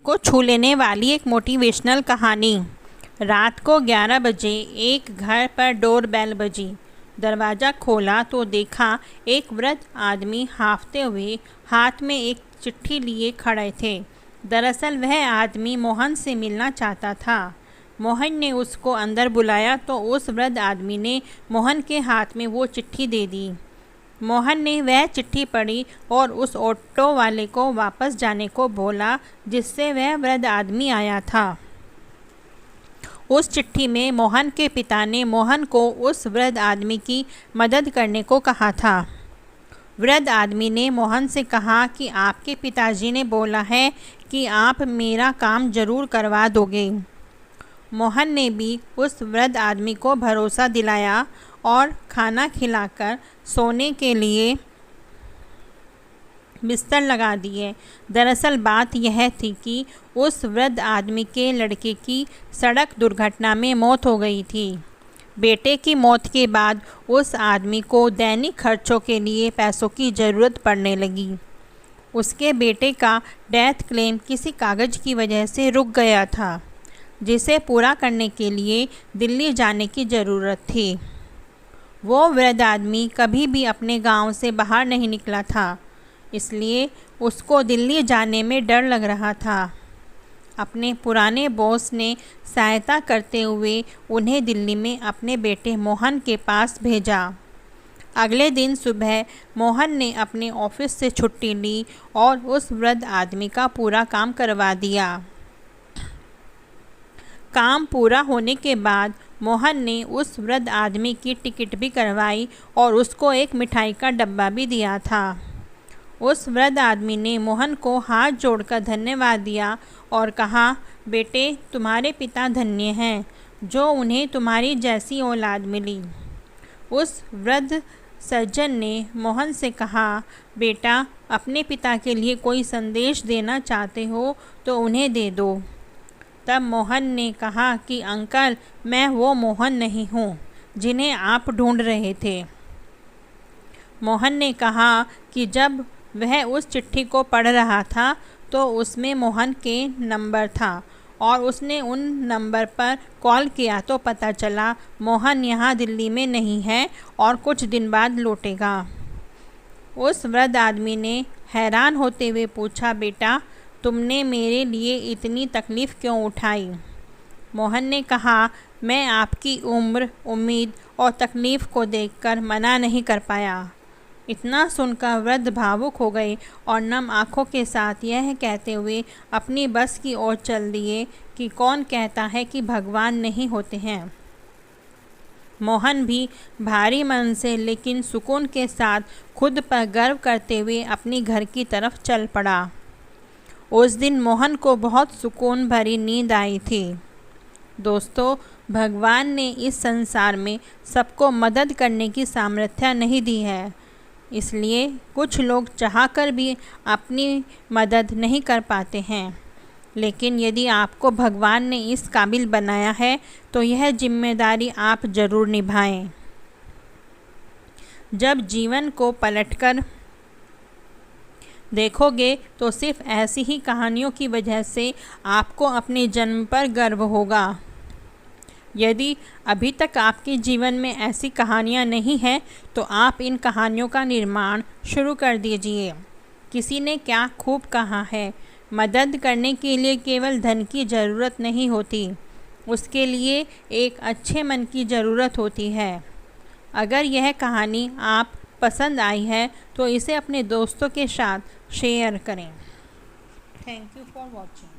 को छू लेने वाली एक मोटिवेशनल कहानी। रात को 11 बजे एक घर पर डोरबेल बजी। दरवाज़ा खोला तो देखा एक वृद्ध आदमी हांफते हुए हाथ में एक चिट्ठी लिए खड़े थे। दरअसल वह आदमी मोहन से मिलना चाहता था। मोहन ने उसको अंदर बुलाया तो उस वृद्ध आदमी ने मोहन के हाथ में वो चिट्ठी दे दी। मोहन ने वह चिट्ठी पढ़ी और उस ऑटो वाले को वापस जाने को बोला जिससे वह वृद्ध आदमी आया था। उस चिट्ठी में मोहन के पिता ने मोहन को उस वृद्ध आदमी की मदद करने को कहा था। वृद्ध आदमी ने मोहन से कहा कि आपके पिताजी ने बोला है कि आप मेरा काम ज़रूर करवा दोगे। मोहन ने भी उस वृद्ध आदमी को भरोसा दिलाया और खाना खिलाकर सोने के लिए बिस्तर लगा दिए। दरअसल बात यह थी कि उस वृद्ध आदमी के लड़के की सड़क दुर्घटना में मौत हो गई थी। बेटे की मौत के बाद उस आदमी को दैनिक खर्चों के लिए पैसों की ज़रूरत पड़ने लगी। उसके बेटे का डेथ क्लेम किसी कागज़ की वजह से रुक गया था जिसे पूरा करने के लिए दिल्ली जाने की ज़रूरत थी। वो वृद्ध आदमी कभी भी अपने गांव से बाहर नहीं निकला था, इसलिए उसको दिल्ली जाने में डर लग रहा था। अपने पुराने बॉस ने सहायता करते हुए उन्हें दिल्ली में अपने बेटे मोहन के पास भेजा। अगले दिन सुबह मोहन ने अपने ऑफिस से छुट्टी ली और उस वृद्ध आदमी का पूरा काम करवा दिया। काम पूरा होने के बाद मोहन ने उस वृद्ध आदमी की टिकट भी करवाई और उसको एक मिठाई का डब्बा भी दिया था। उस वृद्ध आदमी ने मोहन को हाथ जोड़कर धन्यवाद दिया और कहा, बेटे तुम्हारे पिता धन्य हैं जो उन्हें तुम्हारी जैसी औलाद मिली। उस वृद्ध सज्जन ने मोहन से कहा, बेटा अपने पिता के लिए कोई संदेश देना चाहते हो तो उन्हें दे दो। तब मोहन ने कहा कि अंकल मैं वो मोहन नहीं हूँ जिन्हें आप ढूंढ रहे थे। मोहन ने कहा कि जब वह उस चिट्ठी को पढ़ रहा था तो उसमें मोहन के नंबर था और उसने उन नंबर पर कॉल किया तो पता चला मोहन यहाँ दिल्ली में नहीं है और कुछ दिन बाद लौटेगा। उस वृद्ध आदमी ने हैरान होते हुए पूछा, बेटा तुमने मेरे लिए इतनी तकलीफ़ क्यों उठाई? मोहन ने कहा, मैं आपकी उम्र, उम्मीद और तकलीफ़ को देखकर मना नहीं कर पाया। इतना सुनकर वृद्ध भावुक हो गए और नम आँखों के साथ यह कहते हुए अपनी बस की ओर चल दिए कि कौन कहता है कि भगवान नहीं होते हैं। मोहन भी भारी मन से लेकिन सुकून के साथ खुद पर गर्व करते हुए अपनी घर की तरफ चल पड़ा। उस दिन मोहन को बहुत सुकून भरी नींद आई थी। दोस्तों, भगवान ने इस संसार में सबको मदद करने की सामर्थ्य नहीं दी है, इसलिए कुछ लोग चाहकर भी अपनी मदद नहीं कर पाते हैं। लेकिन यदि आपको भगवान ने इस काबिल बनाया है तो यह जिम्मेदारी आप ज़रूर निभाएं। जब जीवन को पलटकर देखोगे तो सिर्फ ऐसी ही कहानियों की वजह से आपको अपने जन्म पर गर्व होगा। यदि अभी तक आपके जीवन में ऐसी कहानियाँ नहीं हैं तो आप इन कहानियों का निर्माण शुरू कर दीजिए। किसी ने क्या खूब कहा है, मदद करने के लिए केवल धन की ज़रूरत नहीं होती, उसके लिए एक अच्छे मन की ज़रूरत होती है। अगर यह कहानी आप पसंद आई है तो इसे अपने दोस्तों के साथ शेयर करें। Thank you for watching.